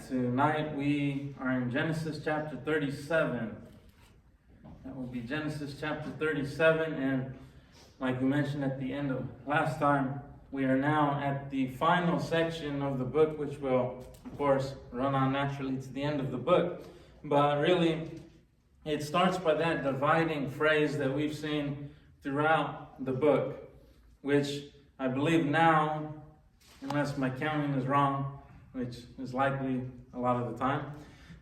Tonight we are in Genesis chapter 37. That will be Genesis chapter 37, and like we mentioned at the end of last time, we are now at the final section of the book, which will, of course, run on naturally to the end of the book. But really, it starts by that dividing phrase that we've seen throughout the book, which I believe now, unless my counting is wrong, which is likely a lot of the time,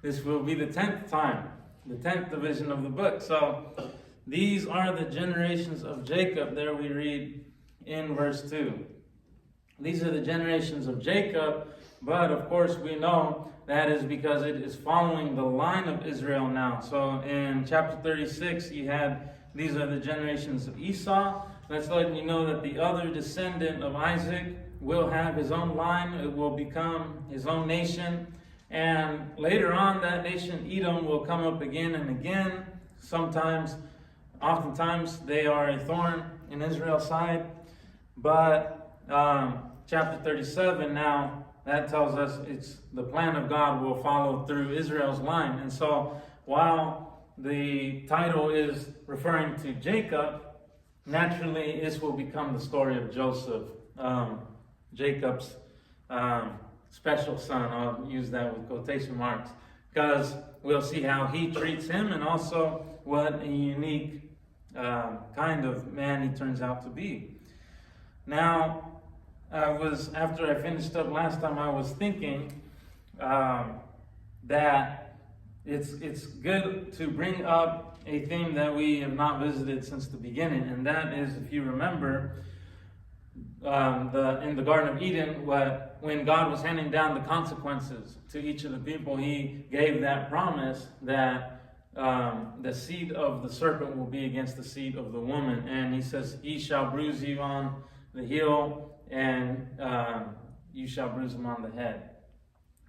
this will be the 10th time, the 10th division of the book. So these are the generations of Jacob. There we read in verse 2. These are the generations of Jacob, but of course we know that is because it is following the line of Israel now. So in chapter 36, you had, these are the generations of Esau. That's letting you know that the other descendant of Isaac will have his own line. It will become his own nation. And later on, that nation, Edom, will come up again and again. Oftentimes, they are a thorn in Israel's side. But chapter 37 now, that tells us it's the plan of God will follow through Israel's line. And so, while the title is referring to Jacob, naturally, this will become the story of Joseph, Jacob's special son. I'll use that with quotation marks, because we'll see how he treats him and also what a unique kind of man he turns out to be. Now, after I finished up last time, I was thinking that it's good to bring up a theme that we have not visited since the beginning, and that is, if you remember, in the Garden of Eden, when God was handing down the consequences to each of the people, he gave that promise that the seed of the serpent will be against the seed of the woman. And he says, he shall bruise you on the heel, and you shall bruise him on the head.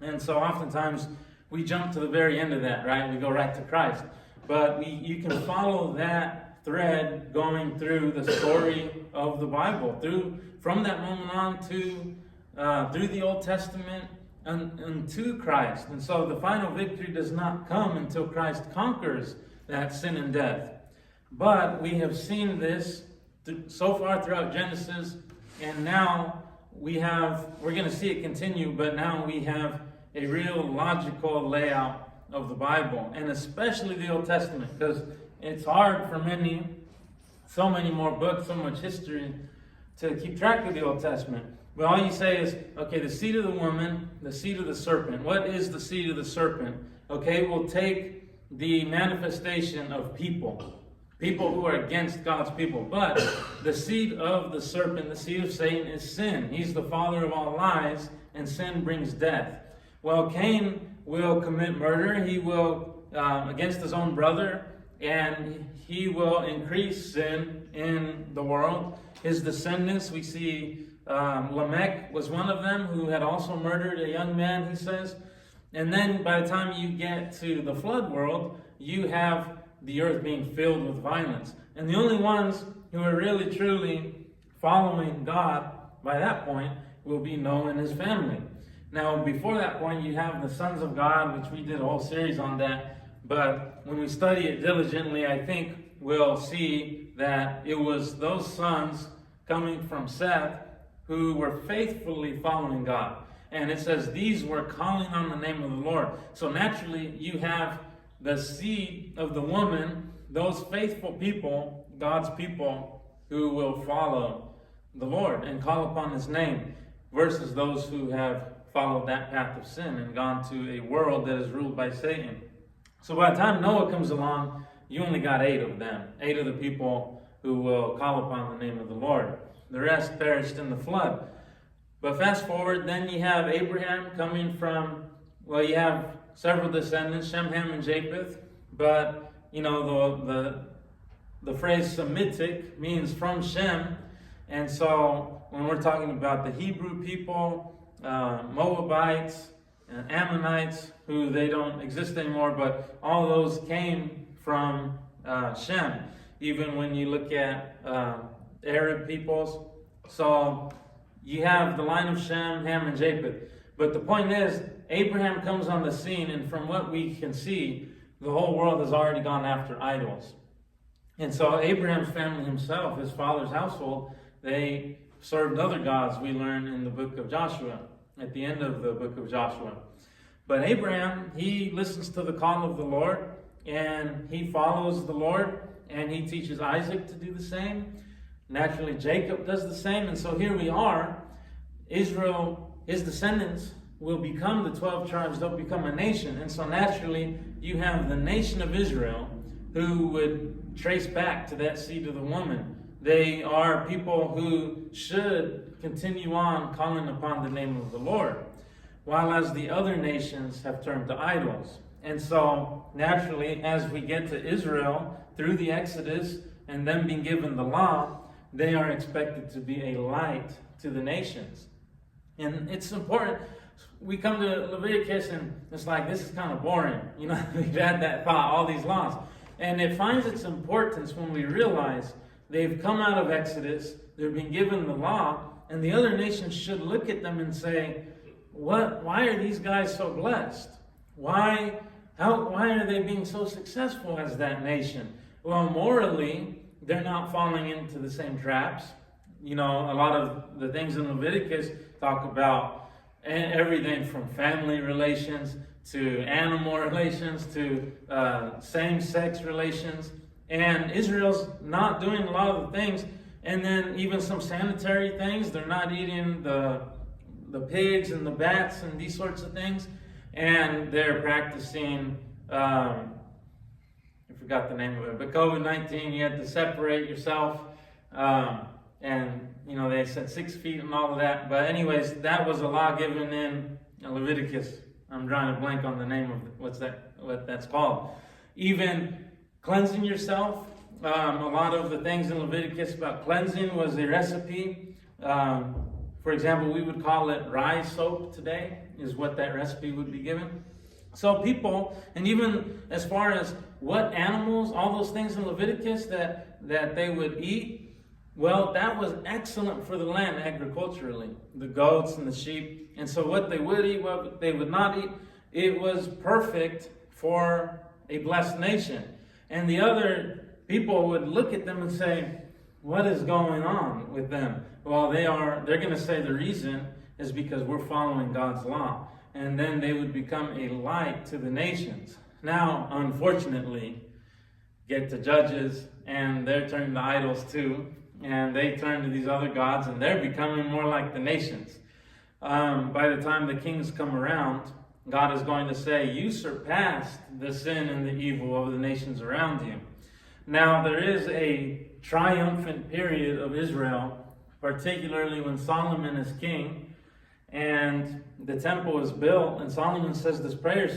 And so oftentimes we jump to the very end of that, right? We go right to Christ. But you can follow that thread going through the story of the Bible, from that moment on through the Old Testament and to Christ. And so the final victory does not come until Christ conquers that sin and death. But we have seen this so far throughout Genesis, and now we're going to see it continue, but now we have a real logical layout of the Bible, and especially the Old Testament, because it's hard for so many more books, so much history, to keep track of the Old Testament. But all you say is, okay, the seed of the woman, the seed of the serpent. What is the seed of the serpent? Okay, we'll take the manifestation of people who are against God's people. But the seed of the serpent, the seed of Satan, is sin. He's the father of all lies, and sin brings death. Well, Cain will commit murder. He will, against his own brother, and he will increase sin in the world. His descendants, we see Lamech was one of them who had also murdered a young man, he says. And then by the time you get to the flood world, you have the earth being filled with violence. And the only ones who are really truly following God by that point will be Noah and his family. Now, before that point, you have the sons of God, which we did a whole series on that. But when we study it diligently, I think we'll see that it was those sons coming from Seth who were faithfully following God. And it says these were calling on the name of the Lord. So naturally, you have the seed of the woman, those faithful people, God's people, who will follow the Lord and call upon his name, versus those who have followed that path of sin and gone to a world that is ruled by Satan. So by the time Noah comes along, you only got 8 of them, 8 of the people who will call upon the name of the Lord. The rest perished in the flood. But fast forward, then you have Abraham coming from, you have several descendants, Shem, Ham, and Japheth. But, the phrase Semitic means from Shem. And so when we're talking about the Hebrew people, Moabites, and Ammonites, who they don't exist anymore, but all those came from Shem. Even when you look at Arab peoples. So you have the line of Shem, Ham, and Japheth. But the point is, Abraham comes on the scene, and from what we can see, the whole world has already gone after idols. And so Abraham's family himself, his father's household, they served other gods, we learn in the book of Joshua, at the end of the book of Joshua. But Abraham, he listens to the call of the Lord, and he follows the Lord, and he teaches Isaac to do the same. Naturally, Jacob does the same. And so here we are. Israel, his descendants, will become the 12 tribes. They'll become a nation. And so naturally, you have the nation of Israel who would trace back to that seed of the woman. They are people who should continue on calling upon the name of the Lord, while as the other nations have turned to idols. And so, naturally, as we get to Israel through the Exodus and them being given the law, they are expected to be a light to the nations. And it's important. We come to Leviticus and it's like, this is kind of boring. You know, we've had that thought, all these laws. And it finds its importance when we realize they've come out of Exodus, they're being given the law, and the other nations should look at them and say, why are these guys so blessed? Why are they being so successful as that nation? Well, morally, they're not falling into the same traps. You know, a lot of the things in Leviticus talk about everything from family relations to animal relations to same-sex relations. And Israel's not doing a lot of the things. And then even some sanitary things. They're not eating the pigs and the bats and these sorts of things. And they're practicing, I forgot the name of it, but COVID-19, you had to separate yourself. And, you know, they said 6 feet and all of that. But anyways, that was a law given in Leviticus. I'm drawing a blank on the name of what that's called. Even cleansing yourself. A lot of the things in Leviticus about cleansing was a recipe. For example, we would call it rye soap today, is what that recipe would be given. So people, and even as far as what animals, all those things in Leviticus that they would eat, well, that was excellent for the land agriculturally. The goats and the sheep. And so what they would eat, what they would not eat, it was perfect for a blessed nation. And the other people would look at them and say, what is going on with them? Well, they're going to say the reason is because we're following God's law. And then they would become a light to the nations. Now, unfortunately, get to Judges, and they're turning to idols too. And they turn to these other gods, and they're becoming more like the nations. By the time the kings come around, God is going to say, you surpassed the sin and the evil of the nations around you. Now, there is a triumphant period of Israel, particularly when Solomon is king, and the temple is built, and Solomon says this prayer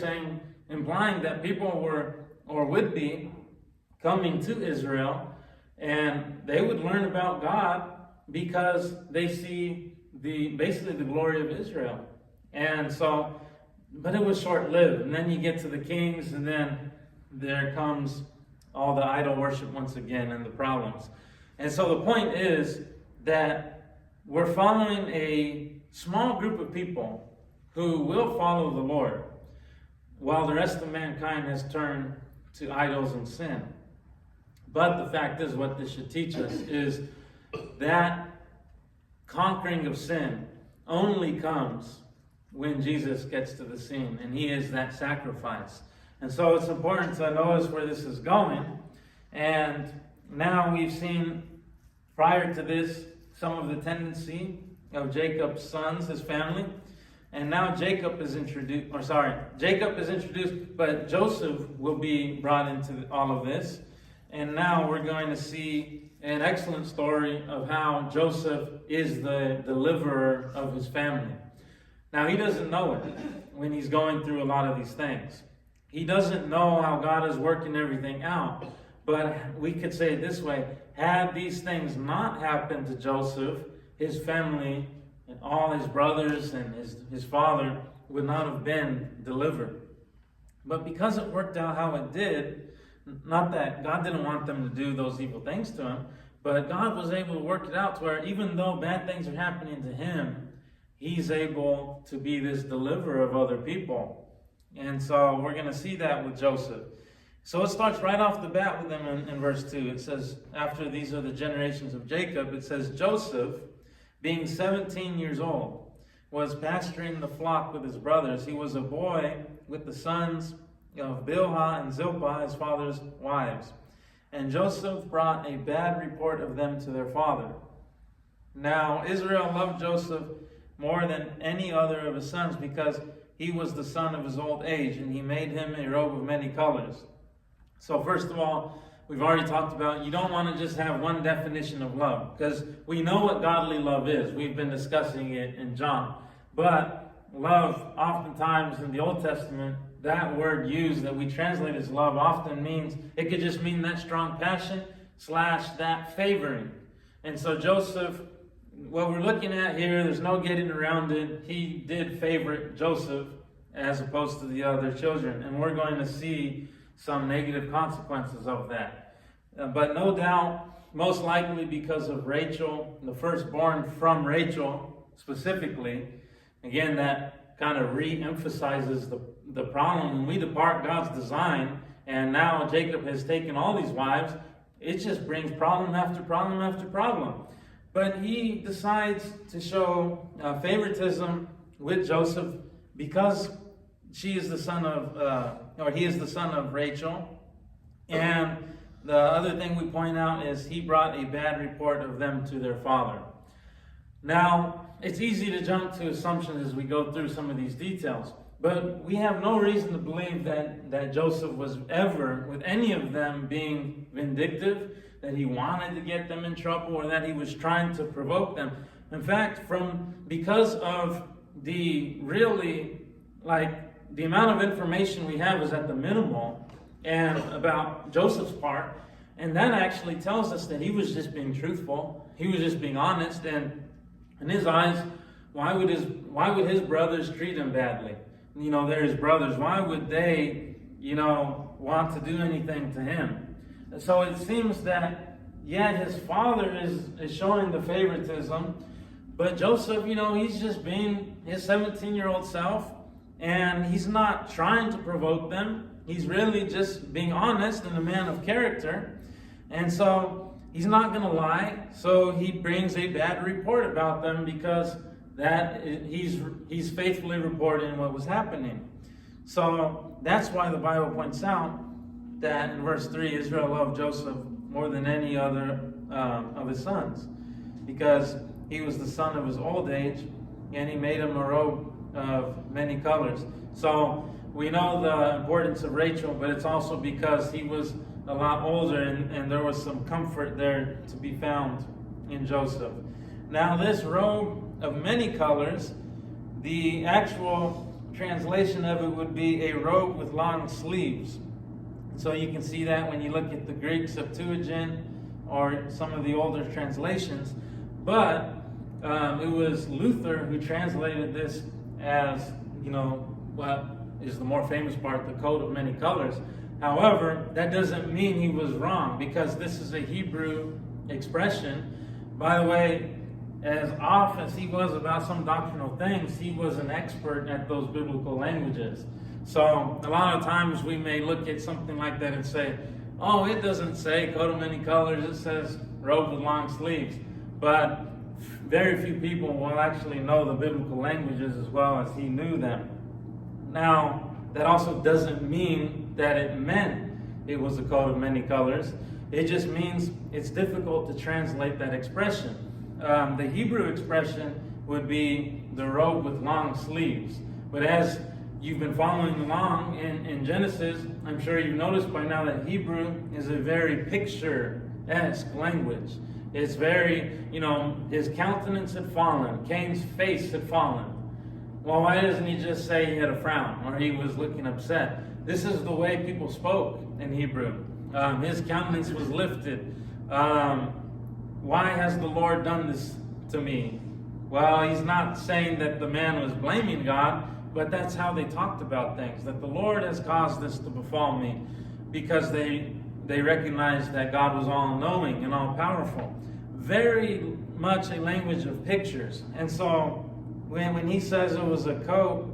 implying that people were, or would be, coming to Israel, and they would learn about God because they see basically the glory of Israel. And so, but it was short-lived. And then you get to the kings, and then there comes all the idol worship once again and the problems. And so the point is that we're following a small group of people who will follow the Lord, while the rest of mankind has turned to idols and sin. But the fact is, what this should teach us is that conquering of sin only comes when Jesus gets to the scene, and he is that sacrifice. And so it's important to notice where this is going. And now we've seen, prior to this, some of the tendency of Jacob's sons, his family. And now Jacob is introduced, but Joseph will be brought into all of this. And now we're going to see an excellent story of how Joseph is the deliverer of his family. Now, he doesn't know it when he's going through a lot of these things. He doesn't know how God is working everything out. But we could say it this way: had these things not happened to Joseph, his family and all his brothers and his father would not have been delivered. But because it worked out how it did, not that God didn't want them to do those evil things to him, but God was able to work it out to where even though bad things are happening to him, he's able to be this deliverer of other people. And so we're going to see that with Joseph. So it starts right off the bat with him in verse 2. It says, after these are the generations of Jacob, it says, Joseph, being 17 years old, was pasturing the flock with his brothers. He was a boy with the sons of Bilhah and Zilpah, his father's wives. And Joseph brought a bad report of them to their father. Now Israel loved Joseph more than any other of his sons, because he was the son of his old age, and he made him a robe of many colors. So first of all, we've already talked about, you don't want to just have one definition of love, because we know what godly love is. We've been discussing it in John. But love, oftentimes in the Old Testament, that word used that we translate as love often means, it could just mean that strong passion / that favoring. And so Joseph, what we're looking at here, there's no getting around it. He did favorite Joseph as opposed to the other children. And we're going to see some negative consequences of that. But no doubt, most likely because of Rachel, the firstborn from Rachel specifically. Again, that kind of re-emphasizes the problem. When we depart God's design, and now Jacob has taken all these wives, it just brings problem after problem after problem. But he decides to show favoritism with Joseph because he is the son of Rachel. And the other thing we point out is he brought a bad report of them to their father. Now, it's easy to jump to assumptions as we go through some of these details, but we have no reason to believe that Joseph was ever, with any of them, being vindictive, that he wanted to get them in trouble, or that he was trying to provoke them. In fact, because of the amount of information we have is at the minimal, and about Joseph's part, and that actually tells us that he was just being truthful. He was just being honest, and in his eyes, why would his brothers treat him badly? They're his brothers. Why would they, want to do anything to him? So it seems that, his father is showing the favoritism, but Joseph, he's just being his 17-year-old self, and he's not trying to provoke them. He's really just being honest and a man of character. And so he's not going to lie. So he brings a bad report about them because he's faithfully reporting what was happening. So that's why the Bible points out that in verse 3, Israel loved Joseph more than any other of his sons, because he was the son of his old age, and he made him a robe of many colors. So we know the importance of Rachel, but it's also because he was a lot older, and there was some comfort there to be found in Joseph. Now, this robe of many colors, the actual translation of it would be a robe with long sleeves. So you can see that when you look at the Greek Septuagint or some of the older translations. But it was Luther who translated this as, what is the more famous part, the coat of many colors. However, that doesn't mean he was wrong, because this is a Hebrew expression. By the way, as off as he was about some doctrinal things, he was an expert at those biblical languages. So a lot of times we may look at something like that and say, oh, it doesn't say coat of many colors, it says robe with long sleeves. But very few people will actually know the biblical languages as well as he knew them. Now, that also doesn't mean that it meant it was a coat of many colors. It just means it's difficult to translate that expression. The Hebrew expression would be the robe with long sleeves. But as you've been following along in Genesis, I'm sure you've noticed by now that Hebrew is a very picture-esque language. It's very, his countenance had fallen. Cain's face had fallen. Well, why doesn't he just say he had a frown or he was looking upset? This is the way people spoke in Hebrew. His countenance was lifted. Why has the Lord done this to me? Well, he's not saying that the man was blaming God, but that's how they talked about things, that the Lord has caused this to befall me, because they recognized that God was all-knowing and all-powerful. Very much a language of pictures. And so when he says it was a coat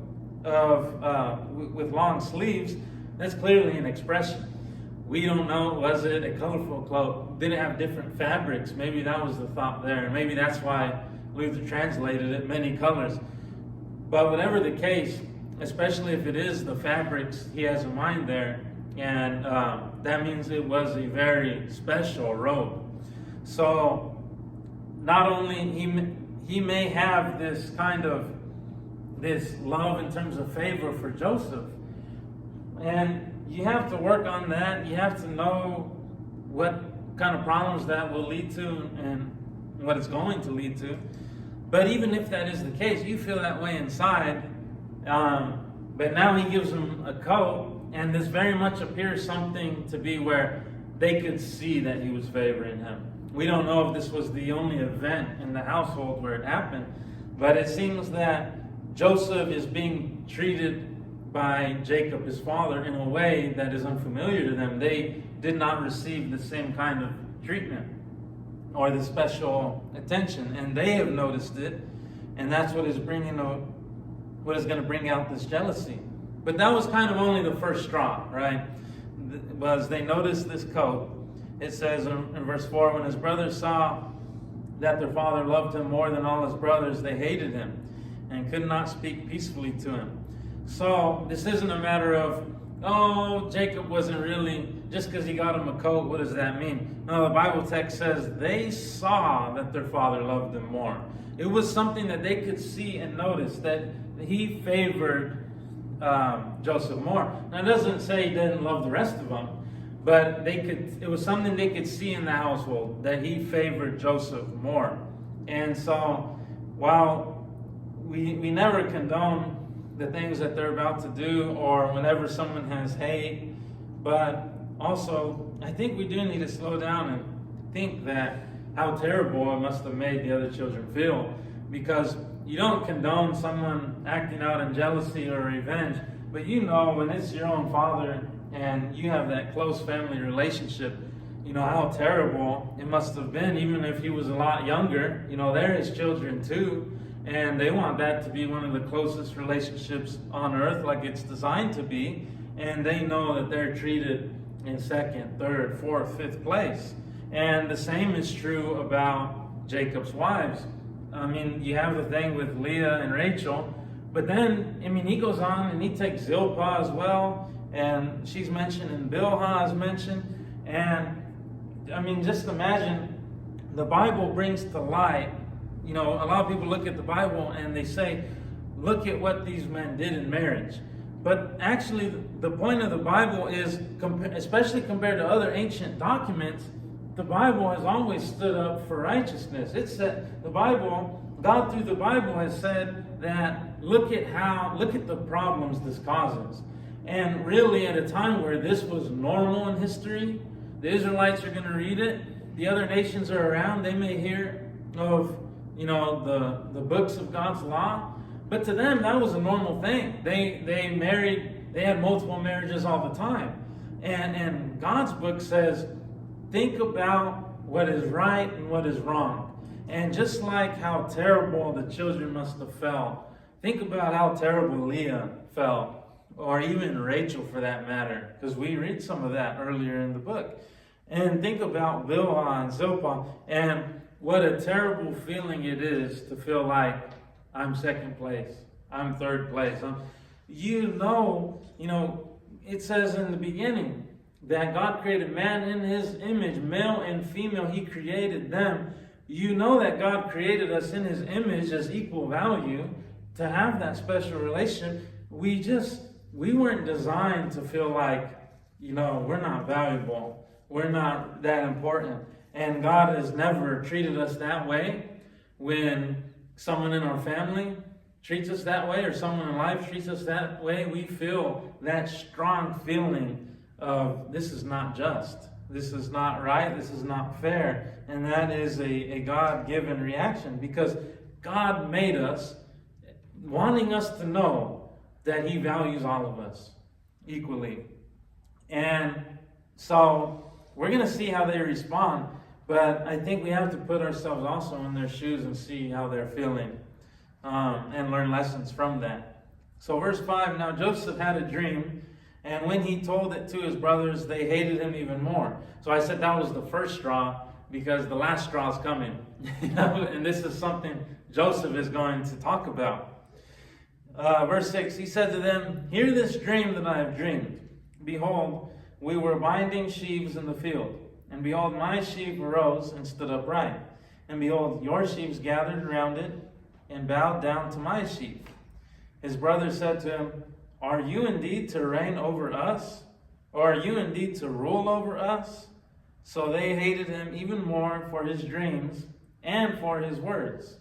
with long sleeves, that's clearly an expression. We don't know, was it a colorful cloak? Did it have different fabrics? Maybe that was the thought there. Maybe that's why Luther translated it many colors. But whatever the case, especially if it is the fabrics he has in mind there, and that means it was a very special robe. So not only he may have this kind of this love in terms of favor for Joseph, and you have to work on that. You have to know what kind of problems that will lead to and what it's going to lead to. But even if that is the case, you feel that way inside. But now he gives him a coat, and this very much appears something to be where they could see that he was favoring him. We don't know if this was the only event in the household where it happened, but it seems that Joseph is being treated by Jacob, his father, in a way that is unfamiliar to them. They did not receive the same kind of treatment or the special attention, and they have noticed it, and that's what is going to bring out this jealousy. But that was kind of only the first straw, right? Was they noticed this coat. It says in verse 4, when his brothers saw that their father loved him more than all his brothers, they hated him and could not speak peacefully to him. So this isn't a matter of, oh, Jacob wasn't really, just because he got him a coat, what does that mean? No, the Bible text says they saw that their father loved them more. It was something that they could see and notice, that he favored Joseph more. Now it doesn't say he didn't love the rest of them, but it was something they could see in the household, that he favored Joseph more. And so while we never condone the things that they're about to do, or whenever someone has hate, but also I think we do need to slow down and think that how terrible it must have made the other children feel, because you don't condone someone acting out in jealousy or revenge, but you know when it's your own father and you have that close family relationship, you know how terrible it must have been. Even if he was a lot younger, you know, they're his children too. And they want that to be one of the closest relationships on earth, like it's designed to be. And they know that they're treated in second, third, fourth, fifth place. And the same is true about Jacob's wives. I mean, you have the thing with Leah and Rachel. But then, I mean, he goes on and he takes Zilpah as well. And she's mentioned and Bilhah is mentioned. And, I mean, just imagine the Bible brings to light. You know, a lot of people look at the Bible and they say, look at what these men did in marriage. But actually, the point of the Bible is, especially compared to other ancient documents, the Bible has always stood up for righteousness. It said, God through the Bible has said that look at the problems this causes. And really, at a time where this was normal in history, the Israelites are going to read it. The other nations are around. They may hear of, you know, the books of God's law, but to them that was a normal thing. They married, they had multiple marriages all the time, and God's book says, think about what is right and what is wrong. And just like how terrible the children must have felt, think about how terrible Leah felt, or even Rachel for that matter, because we read some of that earlier in the book. And think about Bilhah and Zilpah, and what a terrible feeling it is to feel like I'm second place, I'm third place. You know, it says in the beginning that God created man in his image, male and female, he created them. You know that God created us in his image as equal value to have that special relationship. We weren't designed to feel like, we're not valuable, we're not that important. And God has never treated us that way. When someone in our family treats us that way, or someone in life treats us that way, we feel that strong feeling of this is not just, this is not right, this is not fair. And that is a God-given reaction, because God made us wanting us to know that he values all of us equally. And so we're going to see how they respond. But I think we have to put ourselves also in their shoes and see how they're feeling. and learn lessons from that. So verse 5, now Joseph had a dream, and when he told it to his brothers, they hated him even more. So I said that was the first straw, because the last straw is coming. And this is something Joseph is going to talk about. Verse 6, he said to them, hear this dream that I have dreamed. Behold, we were binding sheaves in the field. And behold, my sheaf arose and stood upright. And behold, your sheaves gathered around it and bowed down to my sheaf. His brothers said to him, are you indeed to reign over us? Or are you indeed to rule over us? So they hated him even more for his dreams and for his words.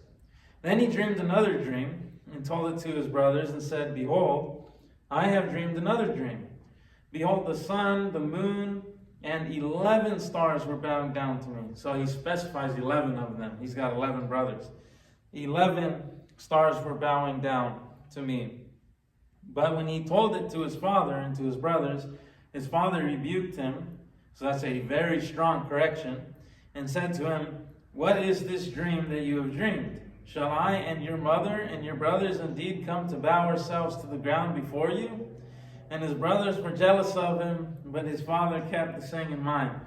Then he dreamed another dream and told it to his brothers and said, behold, I have dreamed another dream. Behold, the sun, the moon, and 11 stars were bowing down to me. So he specifies 11 of them. He's got 11 brothers. 11 stars were bowing down to me. But when he told it to his father and to his brothers, his father rebuked him. So that's a very strong correction. And said to him, what is this dream that you have dreamed? Shall I and your mother and your brothers indeed come to bow ourselves to the ground before you? And his brothers were jealous of him, but his father kept the thing in mind.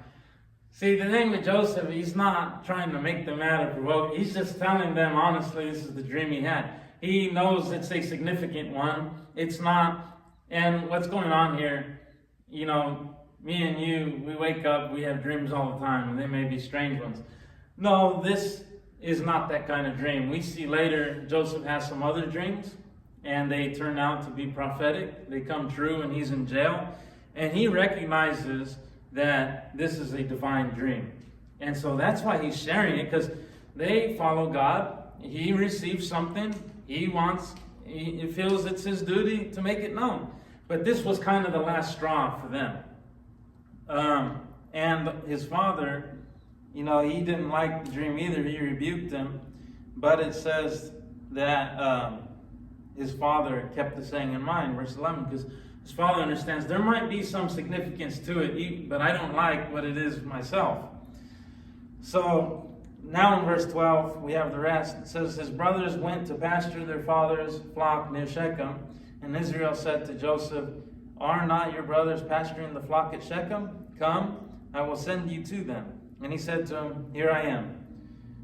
See, the thing with Joseph, he's not trying to make them mad or provoke. He's just telling them, honestly, this is the dream he had. He knows it's a significant one. It's not, and what's going on here, you know, me and you, we wake up, we have dreams all the time, and they may be strange ones. No, this is not that kind of dream. We see later Joseph has some other dreams, and they turn out to be prophetic. They come true, and he's in jail. And he recognizes that this is a divine dream. And so that's why he's sharing it, because they follow God. He receives something. He feels it's his duty to make it known. But this was kind of the last straw for them. And his father, you know, he didn't like the dream either. He rebuked him. But it says that his father kept the saying in mind, verse 11, because his father understands there might be some significance to it, but I don't like what it is myself. So now in verse 12, we have the rest. It says, his brothers went to pasture their father's flock near Shechem. And Israel said to Joseph, are not your brothers pasturing the flock at Shechem? Come, I will send you to them. And he said to him, here I am.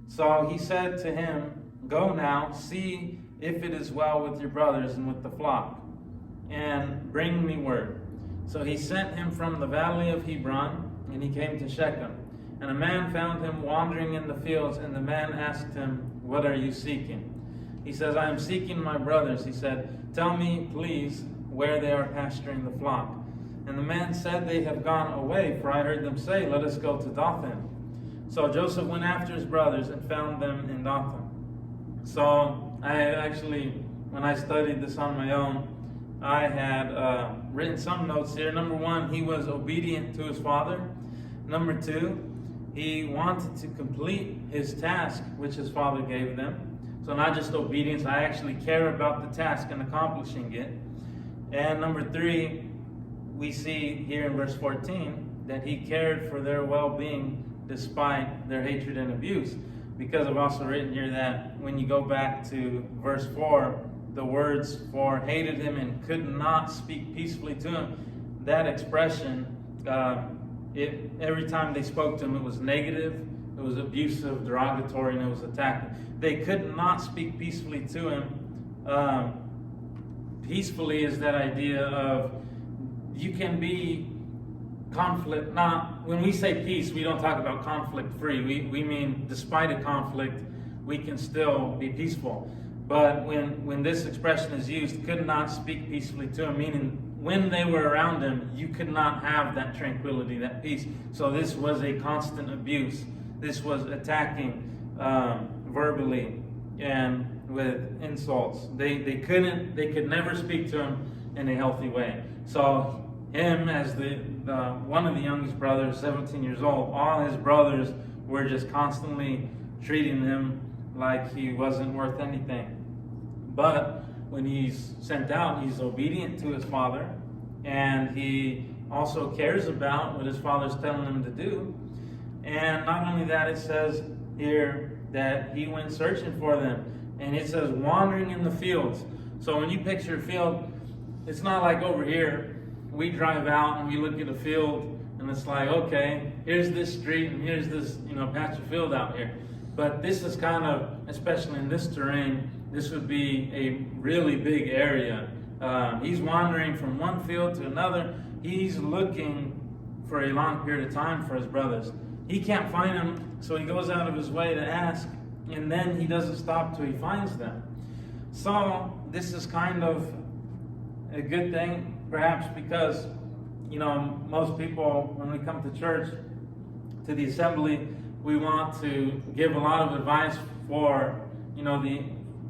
So he said to him, go now, see if it is well with your brothers and with the flock, and bring me word. So he sent him from the valley of Hebron, and he came to Shechem. And a man found him wandering in the fields, and the man asked him, what are you seeking? He says, I am seeking my brothers. He said, tell me, please, where they are pasturing the flock. And the man said, they have gone away, for I heard them say, let us go to Dothan. So Joseph went after his brothers and found them in Dothan. So I actually, when I studied this on my own, I had written some notes here. Number one, he was obedient to his father. Number two, he wanted to complete his task, which his father gave them. So not just obedience, I actually care about the task and accomplishing it. And number three, we see here in verse 14 that he cared for their well-being despite their hatred and abuse. Because I've also written here that when you go back to verse 4, the words for hated him and could not speak peacefully to him, that expression, every time they spoke to him, it was negative, it was abusive, derogatory, and it was attacking. They could not speak peacefully to him. Peacefully is that idea of you can be conflict, not, when we say peace, we don't talk about conflict free. We mean despite a conflict, we can still be peaceful. But when this expression is used, could not speak peacefully to him, meaning when they were around him, you could not have that tranquility, that peace. So this was a constant abuse. This was attacking verbally and with insults. They could never speak to him in a healthy way. So him as the one of the youngest brothers, 17 years old, all his brothers were just constantly treating him like he wasn't worth anything. But when he's sent out, he's obedient to his father, and he also cares about what his father's telling him to do. And not only that, it says here that he went searching for them. And it says wandering in the fields. So when you picture a field, it's not like over here. We drive out and we look at a field and it's like, okay, here's this street and here's this, patch of field out here. But this is kind of, especially in this terrain, this would be a really big area. He's wandering from one field to another. He's looking for a long period of time for his brothers. He can't find them, so he goes out of his way to ask, and then he doesn't stop till he finds them. So this is kind of a good thing, perhaps because, most people, when we come to church, to the assembly, we want to give a lot of advice for,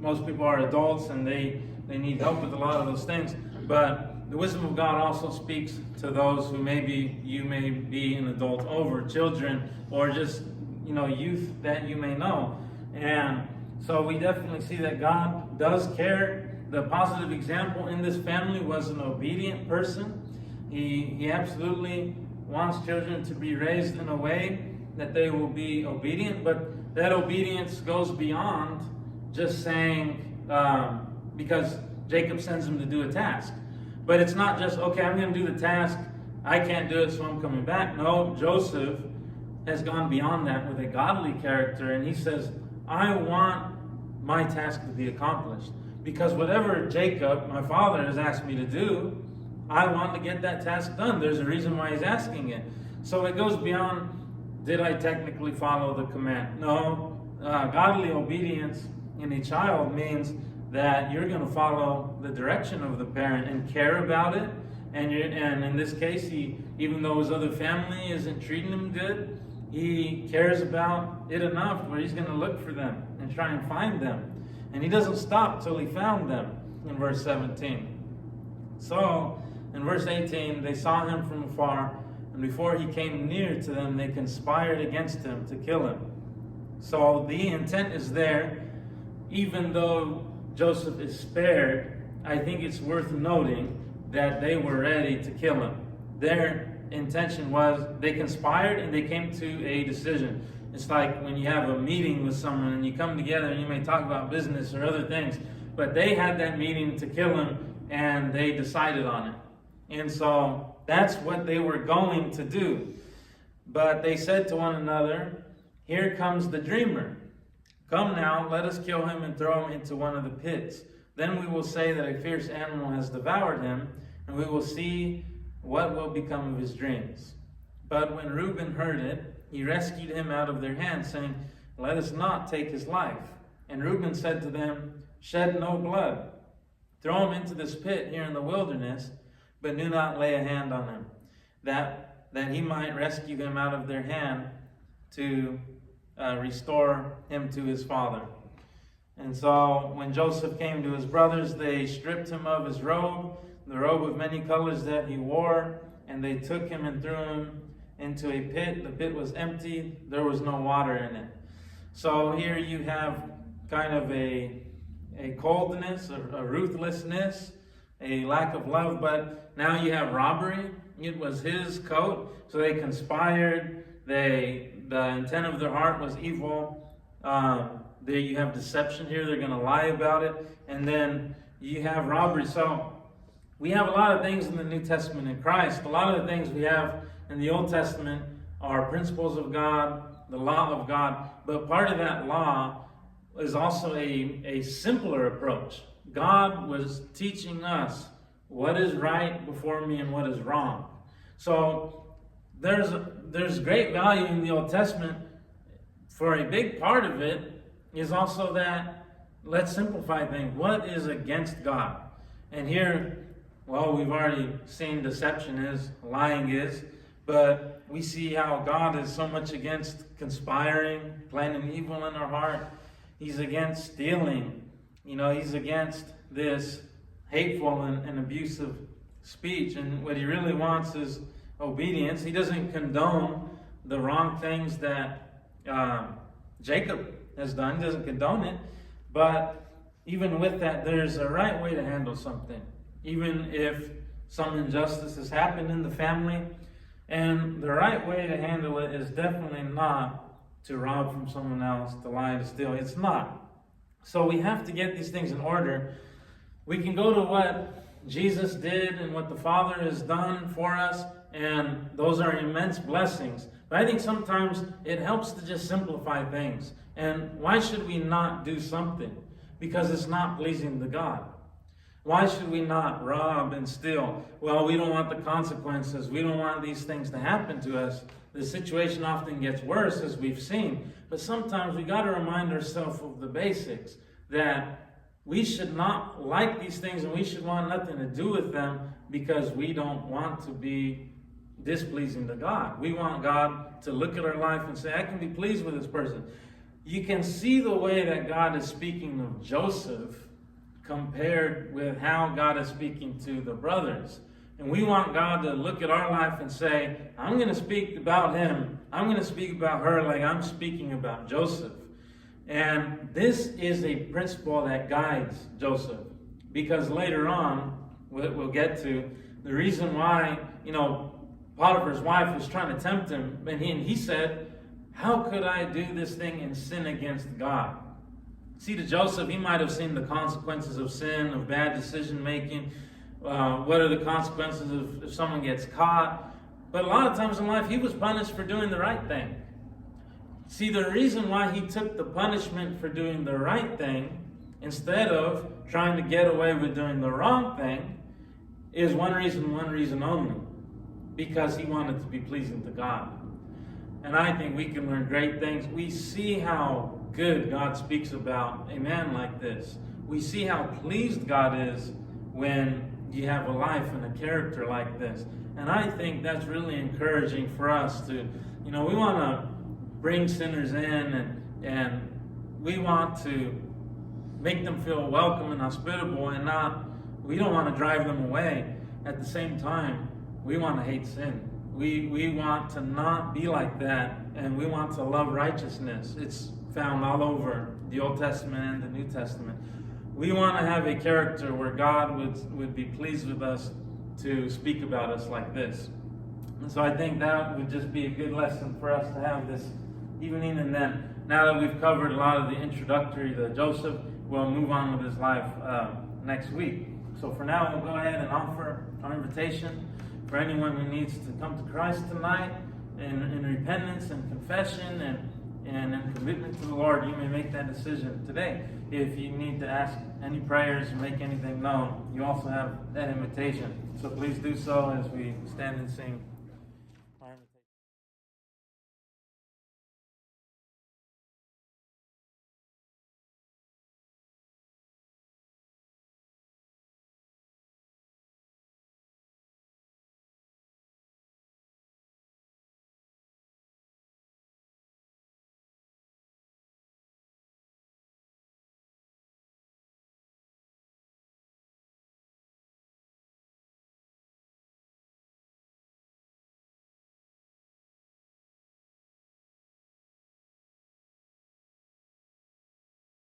most people are adults and they need help with a lot of those things. But the wisdom of God also speaks to those who you may be an adult over, children, or just, youth that you may know. And so we definitely see that God does care. The positive example in this family was an obedient person. He absolutely wants children to be raised in a way that they will be obedient, but that obedience goes beyond just saying, because Jacob sends him to do a task. But it's not just, okay, I'm going to do the task, I can't do it, so I'm coming back. No, Joseph has gone beyond that with a godly character, and he says, I want my task to be accomplished. Because whatever Jacob, my father, has asked me to do, I want to get that task done. There's a reason why he's asking it. So it goes beyond, did I technically follow the command? No, godly obedience in a child means that you're going to follow the direction of the parent and care about it. And in this case, even though his other family isn't treating him good, he cares about it enough where he's going to look for them and try and find them. And he doesn't stop till he found them in verse 17. So, in verse 18, they saw him from afar, and before he came near to them, they conspired against him to kill him. So the intent is there. Even though Joseph is spared, I think it's worth noting that they were ready to kill him. Their intention was, they conspired and they came to a decision. It's like when you have a meeting with someone and you come together and you may talk about business or other things, but they had that meeting to kill him and they decided on it. And so that's what they were going to do. But they said to one another, here comes the dreamer. Come now, let us kill him and throw him into one of the pits. Then we will say that a fierce animal has devoured him, and we will see what will become of his dreams. But when Reuben heard it, he rescued him out of their hands, saying, let us not take his life. And Reuben said to them, shed no blood. Throw him into this pit here in the wilderness, but do not lay a hand on him, that he might rescue him out of their hand to restore him to his father. And so when Joseph came to his brothers, they stripped him of his robe, the robe of many colors that he wore, and they took him and threw him into a pit. The pit was empty. There was no water in it. So here you have kind of a coldness, a ruthlessness, a lack of love, but now you have robbery. It was his coat, so they conspired. The intent of their heart was evil. There you have deception here. They're going to lie about it. And then you have robbery. So we have a lot of things in the New Testament in Christ. A lot of the things we have in the Old Testament are principles of God, the law of God. But part of that law is also a simpler approach. God was teaching us what is right before me and what is wrong. So there's great value in the Old Testament. For a big part of it is also that, let's simplify things. What is against God? And here, well, we've already seen deception is, lying is, but we see how God is so much against conspiring, planning evil in our heart. He's against stealing. He's against this hateful and abusive speech. And what he really wants is obedience. He doesn't condone the wrong things that Jacob has done. He doesn't condone it. But even with that, there's a right way to handle something. Even if some injustice has happened in the family. And the right way to handle it is definitely not to rob from someone else, to lie, to steal. It's not. So we have to get these things in order. We can go to what Jesus did and what the Father has done for us, and those are immense blessings. But I think sometimes it helps to just simplify things. And why should we not do something? Because it's not pleasing to God. Why should we not rob and steal? Well, we don't want the consequences. We don't want these things to happen to us. The situation often gets worse, as we've seen. But sometimes we got to remind ourselves of the basics, that we should not like these things and we should want nothing to do with them because we don't want to be displeasing to God. We want God to look at our life and say, I can be pleased with this person. You can see the way that God is speaking of Joseph compared with how God is speaking to the brothers. And we want God to look at our life and say, I'm going to speak about him. I'm going to speak about her like I'm speaking about Joseph. And this is a principle that guides Joseph. Because later on, we'll get to, the reason why, Potiphar's wife was trying to tempt him, and he said, how could I do this thing and sin against God? See, to Joseph, he might have seen the consequences of sin, of bad decision making. What are the consequences if someone gets caught? But a lot of times in life, he was punished for doing the right thing. See, the reason why he took the punishment for doing the right thing instead of trying to get away with doing the wrong thing is one reason only. Because he wanted to be pleasing to God. And I think we can learn great things. We see how good God speaks about a man like this. We see how pleased God is when you have a life and a character like this. And I think that's really encouraging for us to, we want to bring sinners in and we want to make them feel welcome and hospitable and we don't want to drive them away. At the same time, we want to hate sin. We want to not be like that, and we want to love righteousness. It's found all over the Old Testament and the New Testament. We want to have a character where God would be pleased with us to speak about us like this. And so I think that would just be a good lesson for us to have this evening. And then, now that we've covered a lot of the introductory to Joseph, we'll move on with his life next week. So for now, we'll go ahead and offer our invitation for anyone who needs to come to Christ tonight in repentance and confession and in commitment to the Lord. You may make that decision today. If you need to ask any prayers or make anything known, you also have that invitation. So please do so as we stand and sing.